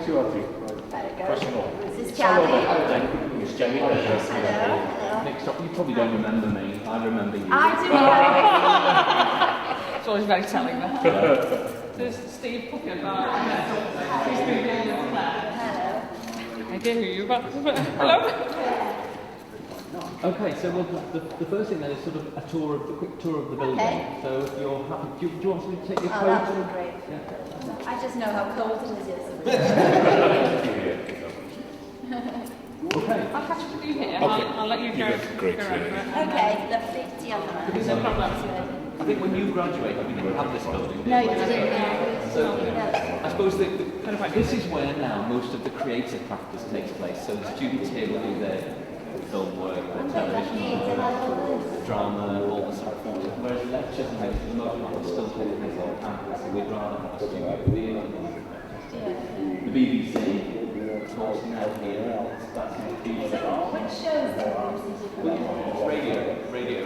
ti wedi. Crossing all. This is Charlie. It's Jenny. Hello. Next up, you probably don't remember me. I remember you. I do know. It's always very telling, that. There's Steve Puckett, he's been dealing with Claire. Hello. I dare you, but hello. Okay, so well, the first thing then is sort of a quick tour of the building. Okay. So if you're happy, do you want me to take your Oh, coat? that would be great. Yeah. I just know how cold it is yesterday. Okay. I'll catch up with you here. Okay. I'll let you go. Great. go over it. Okay, lovely. See you on the No problem. I think when you graduated, we didn't have this building. No, you didn't. So, No. I suppose this is where now most of the creative practice takes place. So the students here will do their film work, their television work, drama, all the sort of things. Whereas lectures and things, for the most part, are still taking place on campus. So we'd rather have a studio theatre. The BBC, of course, now here. That's the BBC. Which shows Radio.